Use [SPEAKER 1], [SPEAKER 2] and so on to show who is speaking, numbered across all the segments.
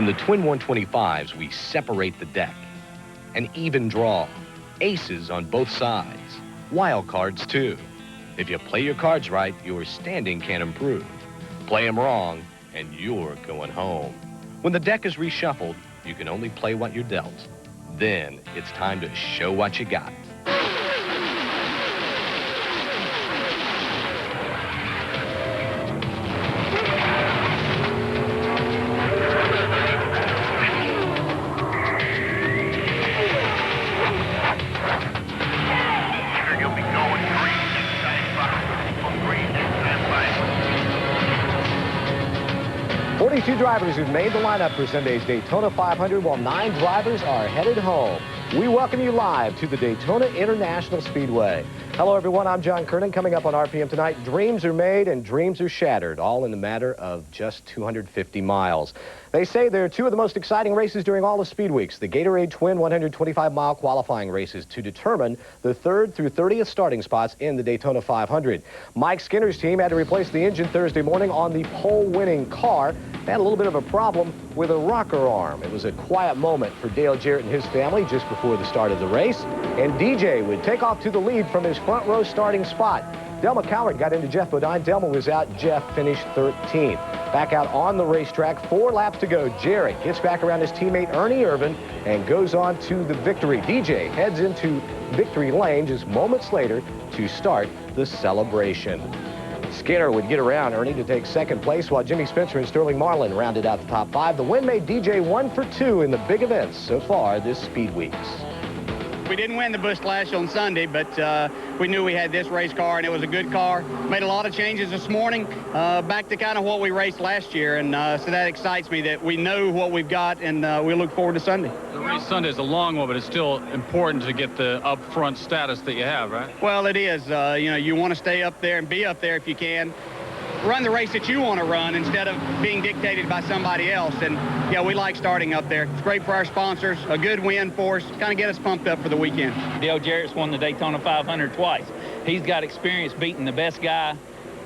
[SPEAKER 1] In the twin 125s, we separate the deck. An even draw. Aces on both sides. Wild cards, too. If you play your cards right, your standing can improve. Play them wrong, and you're going home. When the deck is reshuffled, you can only play what you're dealt. Then it's time to show what you got.
[SPEAKER 2] You'll be going green next time. Green next time.
[SPEAKER 3] 42 drivers who've made the lineup for Sunday's Daytona 500, while 9 drivers are headed home. We welcome you live to the Daytona International Speedway. Hello, everyone. I'm John Kernan. Coming up on RPM tonight, dreams are made and dreams are shattered, all in the matter of just 250 miles. They say they're two of the most exciting races during all the speed weeks, the Gatorade Twin 125-mile qualifying races to determine the 3rd through 30th starting spots in the Daytona 500. Mike Skinner's team had to replace the engine Thursday morning on the pole-winning car. They had a little bit of a problem with a rocker arm. It was a quiet moment for Dale Jarrett and his family just before the start of the race, and DJ would take off to the lead from his front row starting spot. Delma Coward got into Jeff Bodine. Delma was out. Jeff finished 13th. Back out on the racetrack, 4 laps to go. Jarrett gets back around his teammate Ernie Irvin and goes on to the victory. DJ heads into victory lane just moments later to start the celebration. Skinner would get around Ernie to take second place, while Jimmy Spencer and Sterling Marlin rounded out the top 5. The win made DJ 1 for 2 in the big events so far this speed weeks.
[SPEAKER 4] We didn't win the Busch Clash on Sunday, but we knew we had this race car, and it was a good car. Made a lot of changes this morning, back to kind of what we raced last year, and so that excites me that we know what we've got, and we look forward to Sunday.
[SPEAKER 5] The race Sunday is a long one, but it's still important to get the up-front status that you have, right?
[SPEAKER 4] Well, it is. You know, you want to stay up there and be up there if you can. Run the race that you want to run instead of being dictated by somebody else. And, yeah, we like starting up there. It's great for our sponsors, a good win for us, kind of get us pumped up for the weekend.
[SPEAKER 6] Dale Jarrett's won the Daytona 500 twice. He's got experience beating the best guy.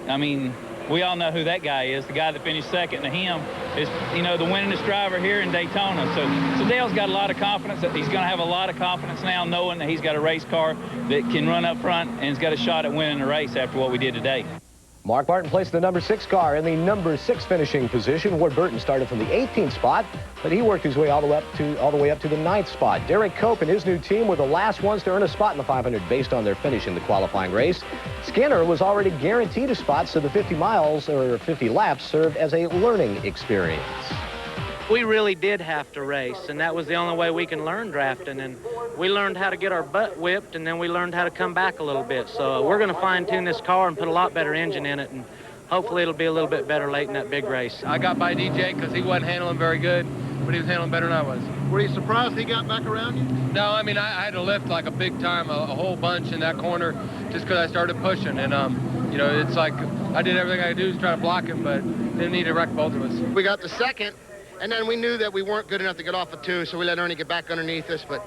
[SPEAKER 6] I mean, we all know who that guy is. The guy that finished second to him is, you know, the winningest driver here in Daytona. So Dale's got a lot of confidence. He's going to have a lot of confidence now knowing that he's got a race car that can run up front and has got a shot at winning the race after what we did today.
[SPEAKER 3] Mark Martin placed the number 6 car in the number 6 finishing position. Ward Burton started from the 18th spot, but he worked his way all the way up to the 9th spot. Derek Cope and his new team were the last ones to earn a spot in the 500 based on their finish in the qualifying race. Skinner was already guaranteed a spot, so the 50 miles or 50 laps served as a learning experience.
[SPEAKER 7] We really did have to race, and that was the only way we can learn drafting. And we learned how to get our butt whipped, and then we learned how to come back a little bit. So we're going to fine-tune this car and put a lot better engine in it, and hopefully it'll be a little bit better late in that big race.
[SPEAKER 8] I got by DJ because he wasn't handling very good, but he was handling better than I was.
[SPEAKER 9] Were you surprised he got back around you?
[SPEAKER 8] No, I mean, I had to lift like a big time, a whole bunch in that corner just because I started pushing. And, you know, it's like I did everything I could do to try to block him, but didn't need to wreck both of us.
[SPEAKER 9] We got the second, and then we knew that we weren't good enough to get off of 2, so we let Ernie get back underneath us. But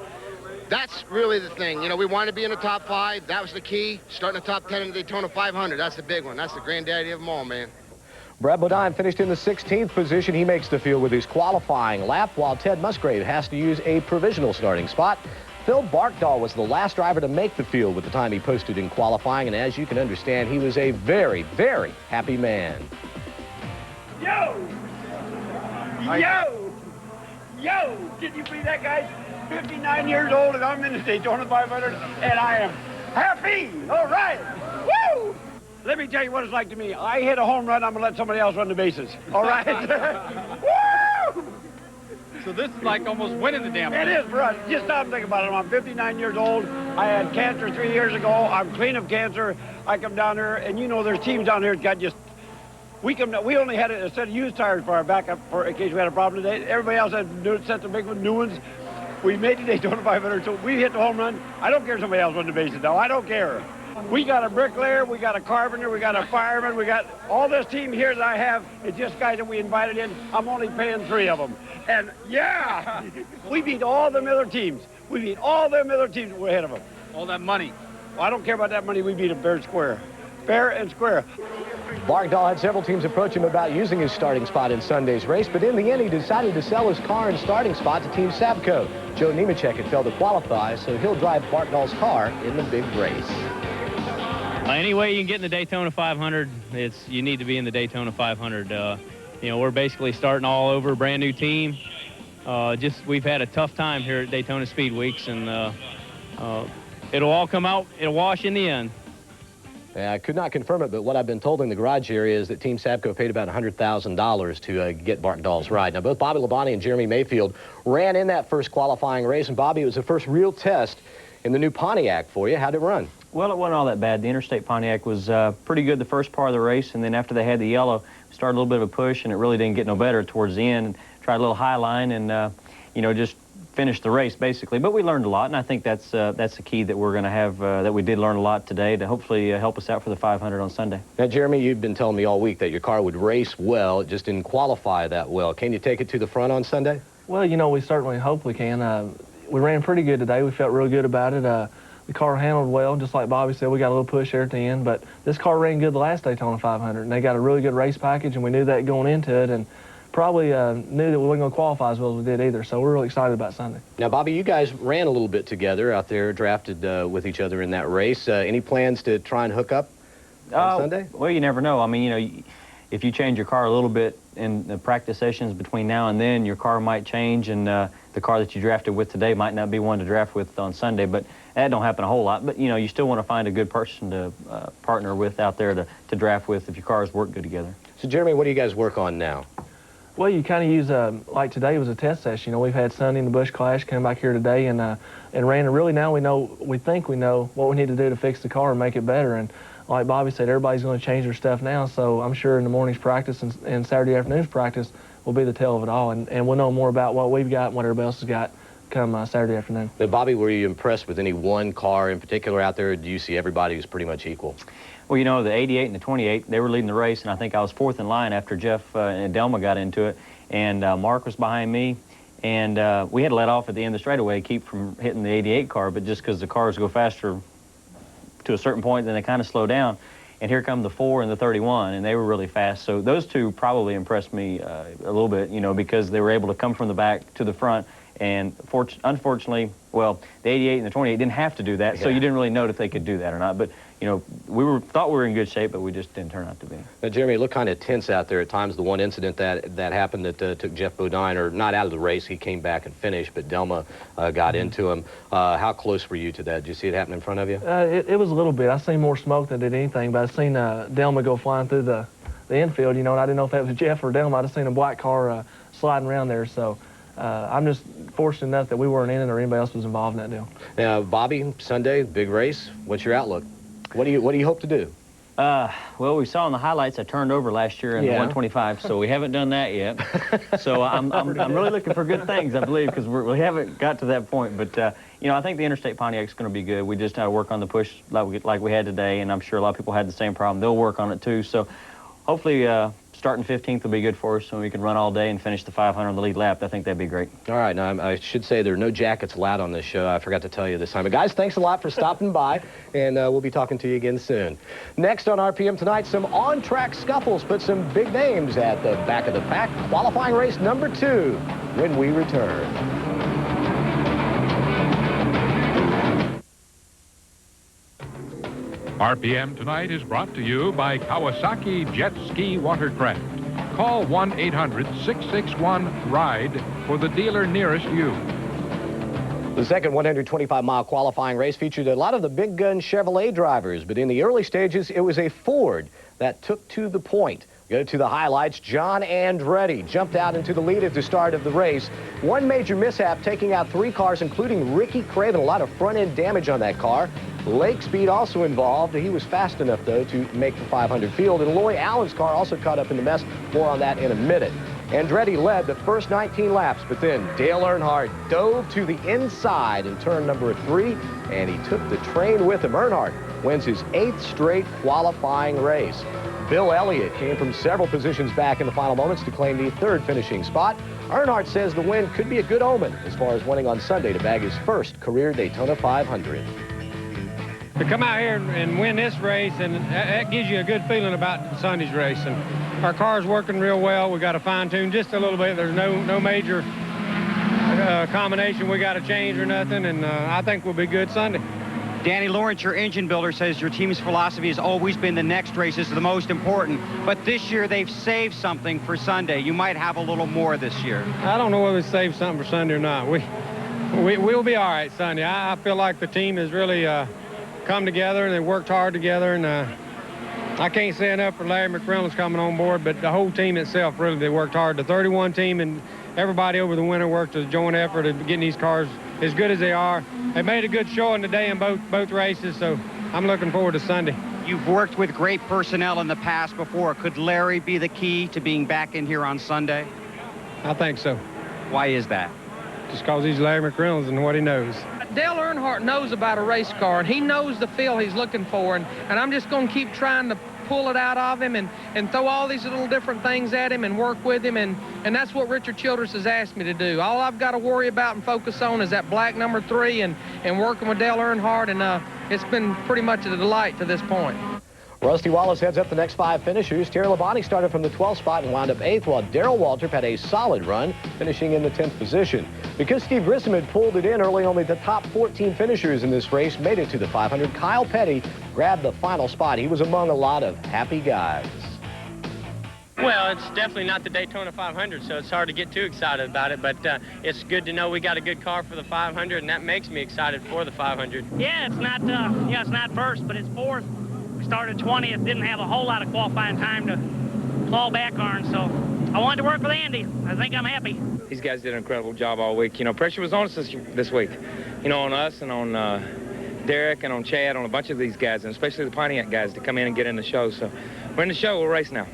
[SPEAKER 9] that's really the thing. You know, we wanted to be in the top 5. That was the key. Starting the top 10 in the Daytona 500. That's the big one. That's the granddaddy of them all, man.
[SPEAKER 3] Brad Bodine finished in the 16th position. He makes the field with his qualifying lap, while Ted Musgrave has to use a provisional starting spot. Phil Barkdahl was the last driver to make the field with the time he posted in qualifying, and as you can understand, he was a very, very happy man.
[SPEAKER 10] Yo! Yo! Yo! Did you see that guy? 59 years old, and I'm in the Daytona 500, and I am happy! All right! Woo! Let me tell you what it's like to me. I hit a home run, I'm going to let somebody else run the bases. All right? Woo!
[SPEAKER 5] So this is like almost winning the damn thing.
[SPEAKER 10] It is for us. Just stop and think about it. I'm 59 years old. I had cancer 3 years ago. I'm clean of cancer. I come down here, and you know there's teams down here that got just... We only had a set of used tires for our backup in case we had a problem today. Everybody else had sets of big ones, new ones. We made the Daytona 500, so we hit the home run. I don't care if somebody else won the bases now. I don't care. We got a bricklayer, we got a carpenter, we got a fireman, we got all this team here that I have. It's just guys that we invited in. I'm only paying 3 of them. And yeah, we beat all them other teams. We beat all them other teams that were ahead of them.
[SPEAKER 5] All that money.
[SPEAKER 10] Well, I don't care about that money. We beat them fair and square. fair and square.
[SPEAKER 3] Barkdahl had several teams approach him about using his starting spot in Sunday's race, but in the end, he decided to sell his car and starting spot to Team Sabco. Joe Nemechek had failed to qualify, so he'll drive Barkdahl's car in the big race.
[SPEAKER 11] Any way you can get in the Daytona 500, you need to be in the Daytona 500. You know, we're basically starting all over, brand new team. We've had a tough time here at Daytona Speed Weeks, and it'll all come out, it'll wash in the end.
[SPEAKER 3] Yeah, I could not confirm it, but what I've been told in the garage area is that Team Sabco paid about $100,000 to get Barkdahl's ride. Now, both Bobby Labonte and Jeremy Mayfield ran in that first qualifying race, and Bobby, it was the first real test in the new Pontiac for you. How'd it run?
[SPEAKER 12] Well, it wasn't all that bad. The Interstate Pontiac was pretty good the first part of the race, and then after they had the yellow, we started a little bit of a push, and it really didn't get no better towards the end. Tried a little high line and, you know, just finished the race, basically. But we learned a lot, and I think that's the key that we're going to have, that we did learn a lot today to hopefully help us out for the 500 on Sunday.
[SPEAKER 3] Now, Jeremy, you've been telling me all week that your car would race well. It just didn't qualify that well. Can you take it to the front on Sunday?
[SPEAKER 13] Well, you know, we certainly hope we can. We ran pretty good today. We felt real good about it. The car handled well, just like Bobby said. We got a little push there at the end, but this car ran good the last Daytona 500, and they got a really good race package, and we knew that going into it, and probably knew that we weren't going to qualify as well as we did either, so we're really excited about Sunday.
[SPEAKER 3] Now, Bobby, you guys ran a little bit together out there, drafted with each other in that race. Any plans to try and hook up on Sunday?
[SPEAKER 12] Well, you never know. I mean, you know, if you change your car a little bit in the practice sessions between now and then, your car might change, and the car that you drafted with today might not be one to draft with on Sunday, but that don't happen a whole lot. But, you know, you still want to find a good person to partner with out there to draft with if your cars work good together. So,
[SPEAKER 3] Jeremy, what do you guys work on now?
[SPEAKER 13] Well, you kind of use, like today was a test session. You know, we've had Sunday in the Busch Clash come back here today and ran, and really now we think we know what we need to do to fix the car and make it better. And like Bobby said, everybody's going to change their stuff now, so I'm sure in the morning's practice and Saturday afternoon's practice will be the tell of it all, and we'll know more about what we've got and what everybody else has got come Saturday afternoon.
[SPEAKER 3] Now, Bobby, were you impressed with any one car in particular out there, or do you see everybody who's pretty much equal?
[SPEAKER 12] Well, you know, the 88 and the 28, they were leading the race, and I think I was fourth in line after Jeff and Delma got into it, and Mark was behind me, and we had to let off at the end of the straightaway, keep from hitting the 88 car, but just because the cars go faster to a certain point, then they kind of slow down. And here come the 4 and the 31, and they were really fast. So those two probably impressed me a little bit, you know, because they were able to come from the back to the front. And unfortunately, well, the 88 and the 28 didn't have to do that, so you didn't really know if they could do that or not. But, you know, thought we were in good shape, but we just didn't turn out to be.
[SPEAKER 3] Now, Jeremy, it looked kind of tense out there at times. The one incident that happened that took Jeff Bodine, or not out of the race, he came back and finished, but Delma got into him. How close were you to that? Did you see it happen in front of you?
[SPEAKER 13] It was a little bit. I seen more smoke than did anything, but I seen Delma go flying through the infield, you know, and I didn't know if that was Jeff or Delma. I just seen a black car sliding around there, so I'm just fortunate enough that we weren't in it or anybody else was involved in that deal.
[SPEAKER 3] Now, Bobby, Sunday, big race. What's your outlook? What do you hope to do?
[SPEAKER 12] Well, we saw in the highlights I turned over last year in the 125, so we haven't done that yet. So I'm really looking for good things, I believe, because we haven't got to that point. But, you know, I think the Interstate Pontiac's going to be good. We just had to work on the push like we had today, and I'm sure a lot of people had the same problem. They'll work on it, too. So hopefully starting 15th will be good for us, so we can run all day and finish the 500 on the lead lap. I think that'd be great.
[SPEAKER 3] All right. Now, I should say there are no jackets allowed on this show. I forgot to tell you this time. But, guys, thanks a lot for stopping by, and we'll be talking to you again soon. Next on RPM tonight, some on-track scuffles put some big names at the back of the pack. Qualifying race number 2 when we return.
[SPEAKER 14] RPM Tonight is brought to you by Kawasaki Jet Ski Watercraft. Call 1-800-661-RIDE for the dealer nearest you.
[SPEAKER 3] The second 125-mile qualifying race featured a lot of the big gun Chevrolet drivers, but in the early stages, it was a Ford that took to the point. Go to the highlights. John Andretti jumped out into the lead at the start of the race. One major mishap, taking out 3 cars, including Ricky Craven. A lot of front-end damage on that car. Lake speed also involved. He was fast enough, though, to make the 500 field. And Loy Allen's car also caught up in the mess. More on that in a minute. Andretti led the first 19 laps, but then Dale Earnhardt dove to the inside in turn number 3, and he took the train with him. Earnhardt wins his 8th straight qualifying race. Bill Elliott came from several positions back in the final moments to claim the 3rd finishing spot. Earnhardt says the win could be a good omen as far as winning on Sunday to bag his first career Daytona 500.
[SPEAKER 8] to come out here and win this race, and that gives you a good feeling about Sunday's race. And our car's working real well. We got to fine-tune just a little bit. There's no major combination we got to change or nothing, and I think we'll be good Sunday.
[SPEAKER 4] Danny Lawrence, your engine builder, says your team's philosophy has always been the next race is the most important, but this year they've saved something for Sunday. You might have a little more this year.
[SPEAKER 8] I don't know whether we saved something for Sunday or not. We'll be all right Sunday. I feel like the team has really come together, and they worked hard together, and I can't say enough for Larry McReynolds coming on board, but the whole team itself, really, they worked hard. The 31 team and everybody over the winter worked as a joint effort of getting these cars as good as they are. They made a good showing today in both races, so I'm looking forward to Sunday.
[SPEAKER 4] You've worked with great personnel in the past before. Could Larry be the key to being back in here on Sunday?
[SPEAKER 8] I think so.
[SPEAKER 4] Why is that?
[SPEAKER 8] Just because he's Larry McReynolds and what he knows.
[SPEAKER 15] Dale Earnhardt knows about a race car, and he knows the feel he's looking for, and I'm just going to keep trying to pull it out of him and throw all these little different things at him and work with him, and that's what Richard Childress has asked me to do. All I've got to worry about and focus on is that black number 3 and working with Dale Earnhardt, and it's been pretty much a delight to this point.
[SPEAKER 3] Rusty Wallace heads up the next 5 finishers. Terry Labonte started from the 12th spot and wound up 8th, while Darrell Waltrip had a solid run, finishing in the 10th position. Because Steve Grissom had pulled it in early, only the top 14 finishers in this race made it to the 500. Kyle Petty grabbed the final spot. He was among a lot of happy guys.
[SPEAKER 16] Well, it's definitely not the Daytona 500, so it's hard to get too excited about it, but it's good to know we got a good car for the 500, and that makes me excited for the 500.
[SPEAKER 17] Yeah, it's not first, but it's fourth. We started 20th, didn't have a whole lot of qualifying time to claw back on, so I wanted to work with Andy. I think I'm happy.
[SPEAKER 18] These guys did an incredible job all week. You know, pressure was on us this week. You know, on us and on Derek and on Chad, on a bunch of these guys, and especially the Pontiac guys to come in and get in the show. So we're in the show, we'll race now.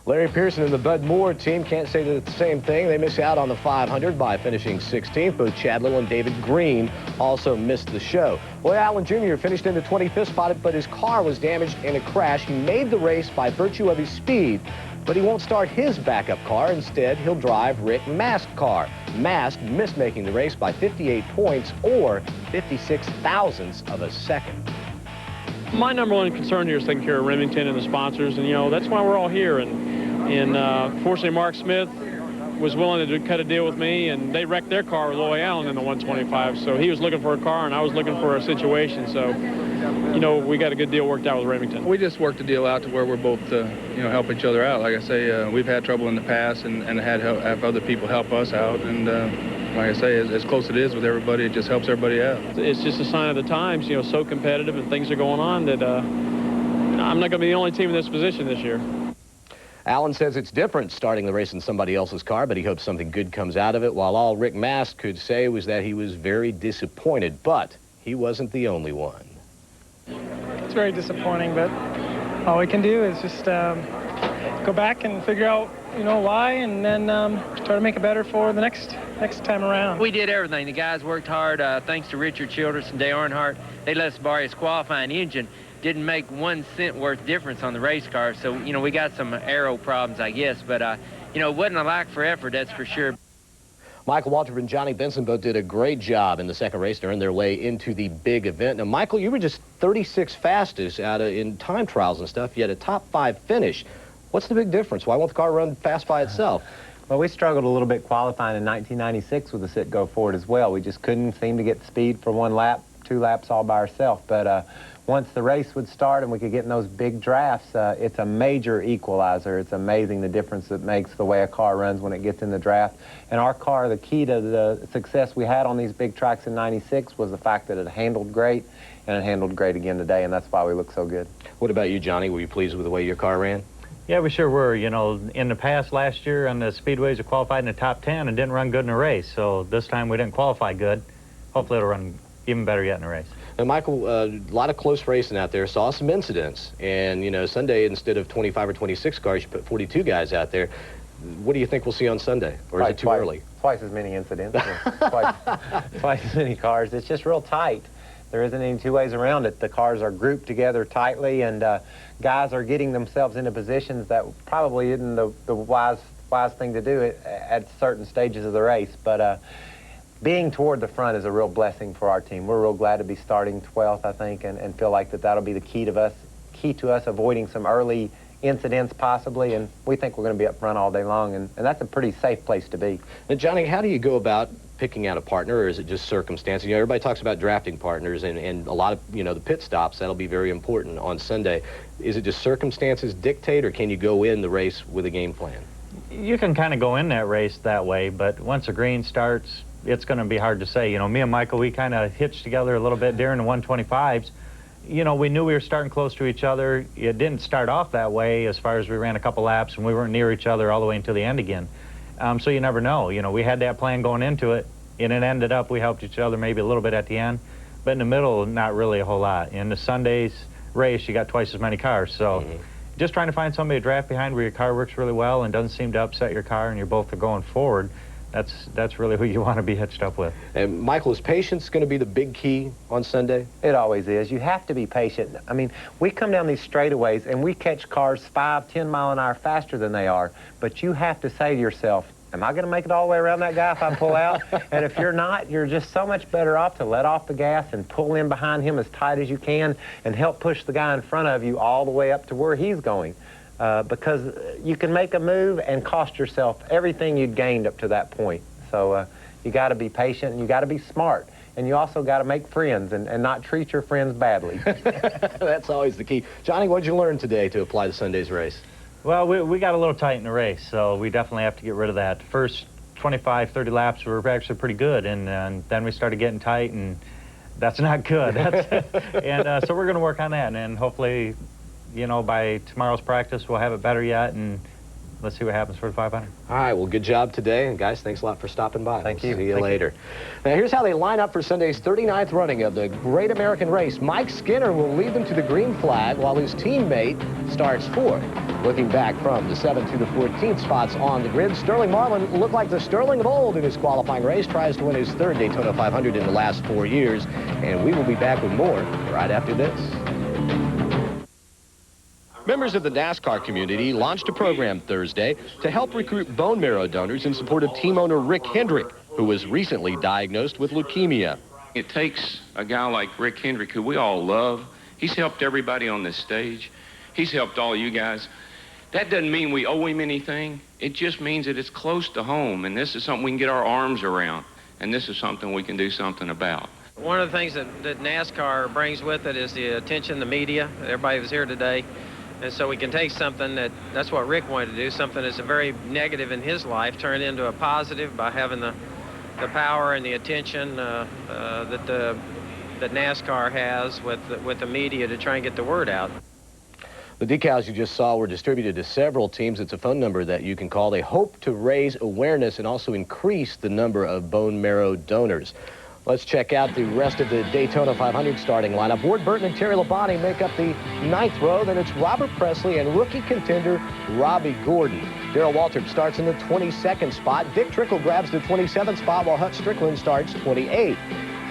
[SPEAKER 3] Larry Pearson and the Bud Moore team can't say the same thing. They miss out on the 500 by finishing 16th. Both Chad Little and David Green also missed the show. Boy Allen Jr. finished in the 25th spot, but his car was damaged in a crash. He made the race by virtue of his speed, but he won't start his backup car. Instead, he'll drive Rick Mast's car. Mast missed making the race by 58 points, or 56 thousandths of a second.
[SPEAKER 5] My number one concern here is taking care of Remington and the sponsors, and you know that's why we're all here. And fortunately, Mark Smith was willing to cut a deal with me, and they wrecked their car with Loy Allen in the 125. So he was looking for a car, and I was looking for a situation. So, you know, we got a good deal worked out with Remington.
[SPEAKER 19] We just worked the deal out to where we're both, you know, help each other out. Like I say, we've had trouble in the past, and have other people help us out. And like I say, as close as it is with everybody, it just helps everybody out.
[SPEAKER 5] It's just a sign of the times, you know, so competitive and things are going on that I'm not going to be the only team in this position this year.
[SPEAKER 3] Allen says it's different starting the race in somebody else's car, but he hopes something good comes out of it, while all Rick Mast could say was that he was very disappointed, but he wasn't the only one.
[SPEAKER 20] It's very disappointing, but all we can do is just go back and figure out, you know, why, and then try to make it better for the next time around.
[SPEAKER 16] We did everything. The guys worked hard. Thanks to Richard Childress and Dale Earnhardt. They let us borrow his qualifying engine. Didn't make 1 cent worth difference on the race car, so, you know, we got some aero problems, I guess, but, you know, it wasn't a lack for effort, that's for sure.
[SPEAKER 3] Michael Waltrip and Johnny Benson both did a great job in the second race to earn their way into the big event. Now, Michael, you were just 36 fastest in time trials and stuff. You had a top 5 finish. What's the big difference? Why won't the car run fast by itself?
[SPEAKER 12] Well, we struggled a little bit qualifying in 1996 with the sit-go forward as well. We just couldn't seem to get the speed for 1 lap, 2 laps all by ourselves. But once the race would start and we could get in those big drafts, it's a major equalizer. It's amazing the difference it makes the way a car runs when it gets in the draft. And our car, the key to the success we had on these big tracks in 96 was the fact that it handled great, and it handled great again today, and that's why we look so good.
[SPEAKER 3] What about you, Johnny? Were you pleased with the way your car ran?
[SPEAKER 21] Yeah, we sure were. You know, in the past, last year on the speedways, we qualified in the top 10 and didn't run good in a race. So this time we didn't qualify good. Hopefully it'll run even better yet in a race.
[SPEAKER 3] Now, Michael, a lot of close racing out there. Saw some incidents. And, you know, Sunday, instead of 25 or 26 cars, you put 42 guys out there. What do you think we'll see on Sunday? Or is it too early?
[SPEAKER 12] Twice as many incidents. twice as many cars. It's just real tight. There isn't any two ways around it. The cars are grouped together tightly, and guys are getting themselves into positions that probably isn't the wise thing to do at certain stages of the race. But
[SPEAKER 1] being toward the front is a real blessing for our team. We're real glad to be starting 12th, I think, and feel like that'll be the key to us avoiding some early incidents possibly, and we think we're going to be up front all day long, and that's a pretty safe place to be.
[SPEAKER 3] Now, Johnny, how do you go about picking out a partner, or is it just circumstances? You know, everybody talks about drafting partners, and a lot of, you know, the pit stops, that'll be very important on Sunday. Is it just circumstances dictate, or can you go in the race with a game plan?
[SPEAKER 21] You can kind of go in that race that way, but once the green starts, it's going to be hard to say. You know, me and Michael, we kind of hitched together a little bit during the 125s. You know, we knew we were starting close to each other. It didn't start off that way as far as we ran a couple laps, and we weren't near each other all the way until the end again. So you never know. You know, we had that plan going into it, and it ended up we helped each other maybe a little bit at the end, but in the middle, not really a whole lot. In the Sunday's race, you got twice as many cars, so just trying to find somebody to draft behind where your car works really well and doesn't seem to upset your car and you're both going forward. That's really who you want to be hitched up with.
[SPEAKER 3] And Michael, is patience going to be the big key on Sunday?
[SPEAKER 1] It always is. You have to be patient. I mean, we come down these straightaways and we catch cars 5-10 mile an hour faster than they are, but you have to say to yourself, am I going to make it all the way around that guy if I pull out? And if you're not, you're just so much better off to let off the gas and pull in behind him as tight as you can and help push the guy in front of you all the way up to where he's going. Because you can make a move and cost yourself everything you'd gained up to that point. So you got to be patient and you got to be smart. And you also got to make friends and not treat your friends badly.
[SPEAKER 3] That's always the key. Johnny, what did you learn today to apply to Sunday's race?
[SPEAKER 21] Well, we got a little tight in the race, so we definitely have to get rid of that. First 25, 30 laps were actually pretty good, and then we started getting tight, and that's not good. And so we're going to work on that, and hopefully, you know, by tomorrow's practice, we'll have it better yet, and let's see what happens for the 500.
[SPEAKER 3] All right, well, good job today. And guys, thanks a lot for stopping by.
[SPEAKER 1] Thank you.
[SPEAKER 3] See you later. Now, here's how they line up for Sunday's 39th running of the Great American Race. Mike Skinner will lead them to the green flag while his teammate starts fourth. Looking back from the 7th to the 14th spots on the grid, Sterling Marlin looked like the Sterling of old in his qualifying race, tries to win his third Daytona 500 in the last 4 years. And we will be back with more right after this. Members of the NASCAR community launched a program Thursday to help recruit bone marrow donors in support of team owner Rick Hendrick, who was recently diagnosed with leukemia.
[SPEAKER 22] It takes a guy like Rick Hendrick, who we all love. He's helped everybody on this stage. He's helped all you guys. That doesn't mean we owe him anything. It just means that it's close to home, and this is something we can get our arms around, and this is something we can do something about.
[SPEAKER 7] One of the things that NASCAR brings with it is the attention, the media. Everybody was here today. And so we can take something that's what Rick wanted to do, something that's very negative in his life, turn it into a positive by having the power and the attention that NASCAR has with the media to try and get the word out.
[SPEAKER 3] The decals you just saw were distributed to several teams. It's a phone number that you can call. They hope to raise awareness and also increase the number of bone marrow donors. Let's check out the rest of the Daytona 500 starting lineup. Ward Burton and Terry Labonte make up the 9th row. Then it's Robert Presley and rookie contender Robbie Gordon. Darrell Waltrip starts in the 22nd spot. Dick Trickle grabs the 27th spot, while Hut Strickland starts 28th.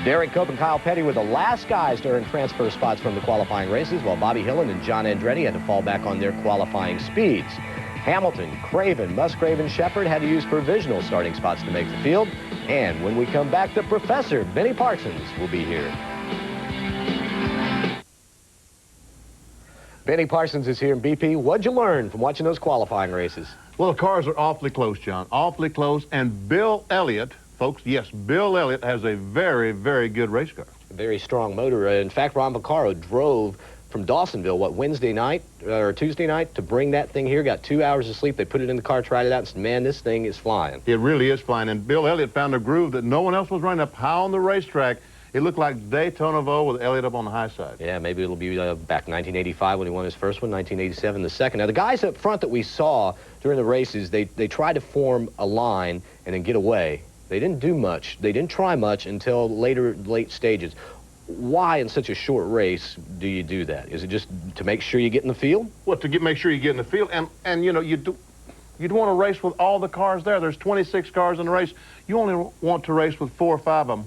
[SPEAKER 3] Derek Cope and Kyle Petty were the last guys to earn transfer spots from the qualifying races, while Bobby Hillen and John Andretti had to fall back on their qualifying speeds. Hamilton, Craven, Musgrave, and Shepard had to use provisional starting spots to make the field. And when we come back, the Professor, Benny Parsons, will be here. Benny Parsons is here in BP. What'd you learn from watching those qualifying races?
[SPEAKER 23] Well, the cars are awfully close, John, awfully close. And Bill Elliott, folks, yes, Bill Elliott has a very, very good race car.
[SPEAKER 3] A very strong motor. In fact, Ron Vaccaro drove from Dawsonville, Wednesday night or Tuesday night to bring that thing here, got 2 hours of sleep. They put it in the car, tried it out, and said, man, this thing is flying.
[SPEAKER 23] It really is flying. And Bill Elliott found a groove that no one else was running up high on the racetrack. It looked like Daytonaville with Elliott up on the high side.
[SPEAKER 3] Yeah, maybe it'll be back 1985 when he won his first one, 1987 the second. Now, the guys up front that we saw during the races, they tried to form a line and then get away. They didn't do much. They didn't try much until late stages. Why in such a short race do you do that? Is it just to make sure you get in the field?
[SPEAKER 23] Well, make sure you get in the field, and you know, you'd want to race with all the cars there. There's 26 cars in the race. You only want to race with 4 or 5 of them.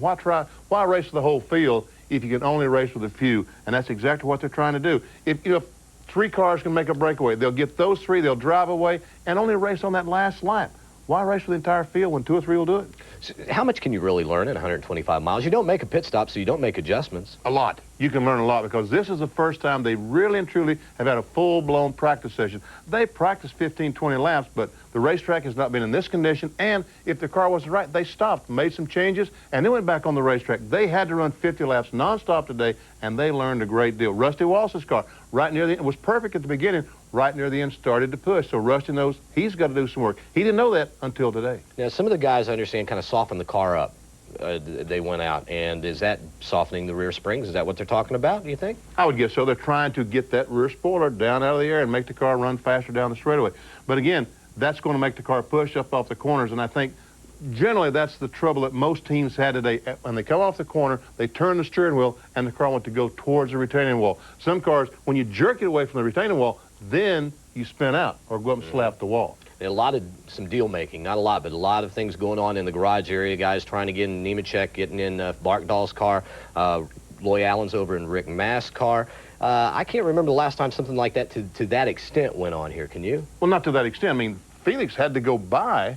[SPEAKER 23] Why race the whole field if you can only race with a few? And that's exactly what they're trying to do. If 3 cars can make a breakaway, they'll get those 3, they'll drive away, and only race on that last lap. Why race with the entire field when 2 or 3 will do it?
[SPEAKER 3] So how much can you really learn at 125 miles? You don't make a pit stop, so you don't make adjustments.
[SPEAKER 23] A lot. You can learn a lot because this is the first time they really and truly have had a full-blown practice session. They practiced 15, 20 laps, but the racetrack has not been in this condition, and if the car wasn't right, they stopped, made some changes, and then went back on the racetrack. They had to run 50 laps nonstop today, and they learned a great deal. Rusty Walsh's car, right near the end, it was perfect at the beginning, right near the end started to push. So Rusty knows he's got to do some work. He didn't know that until today.
[SPEAKER 3] Now, some of the guys, I understand, kind of softened the car up. They went out, and is that softening the rear springs? Is that what they're talking about, do you think?
[SPEAKER 23] I would guess so. They're trying to get that rear spoiler down out of the air and make the car run faster down the straightaway. But again, that's going to make the car push up off the corners, and I think generally that's the trouble that most teams had today. When they come off the corner, they turn the steering wheel, and the car wants to go towards the retaining wall. Some cars, when you jerk it away from the retaining wall, then you spin out or go up and slap the wall.
[SPEAKER 3] Some deal making, not a lot, but a lot of things going on in the garage area. Guys trying to get in Nemechek, getting in Barkdahl's car. Loy Allen's over in Rick Mast's car. I can't remember the last time something like that to that extent went on here. Can you?
[SPEAKER 23] Well, not to that extent. I mean, Felix had to go buy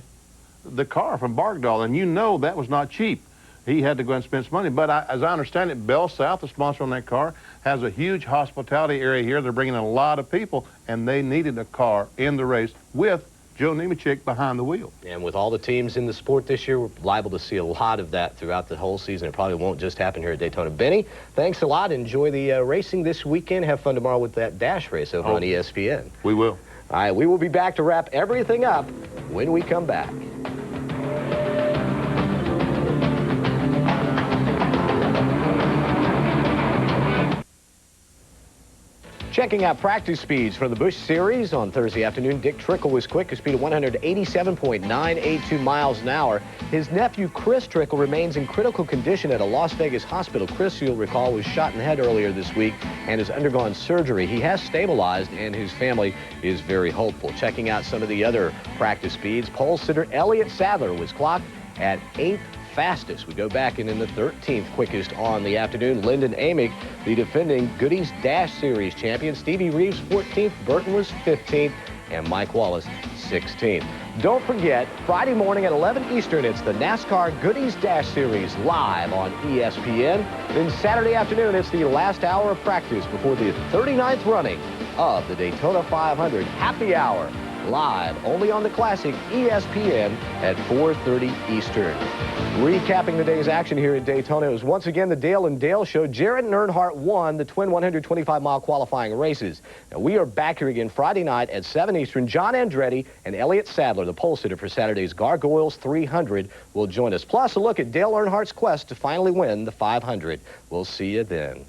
[SPEAKER 23] the car from Barkdahl, and you know that was not cheap. He had to go and spend some money. But as I understand it, Bell South, the sponsor on that car, has a huge hospitality area here. They're bringing in a lot of people, and they needed a car in the race with Joe Nemechek behind the wheel.
[SPEAKER 3] And with all the teams in the sport this year, we're liable to see a lot of that throughout the whole season. It probably won't just happen here at Daytona. Benny, thanks a lot. Enjoy the racing this weekend. Have fun tomorrow with that dash race over on ESPN.
[SPEAKER 23] We will.
[SPEAKER 3] All right, we will be back to wrap everything up when we come back. Checking out practice speeds for the Busch Series on Thursday afternoon. Dick Trickle was quick, a speed of 187.982 miles an hour. His nephew, Chris Trickle, remains in critical condition at a Las Vegas hospital. Chris, you'll recall, was shot in the head earlier this week and has undergone surgery. He has stabilized, and his family is very hopeful. Checking out some of the other practice speeds, pole sitter Elliott Sadler was clocked at 8th fastest. We go back and in the 13th quickest on the afternoon. Lyndon Amick, the defending Goodies Dash Series champion. Stevie Reeves 14th, Burton was 15th, and Mike Wallace 16th. Don't forget, Friday morning at 11 Eastern, it's the NASCAR Goodies Dash Series live on ESPN. Then Saturday afternoon, it's the last hour of practice before the 39th running of the Daytona 500 Happy Hour. Live only on the classic ESPN at 4:30 Eastern. Recapping the day's action here at Daytona, it was once again the Dale and Dale Show. Jarrett and Earnhardt won the twin 125-mile qualifying races. Now, we are back here again Friday night at 7 Eastern. John Andretti and Elliott Sadler, the pole sitter for Saturday's Gargoyles 300, will join us. Plus, a look at Dale Earnhardt's quest to finally win the 500. We'll see you then.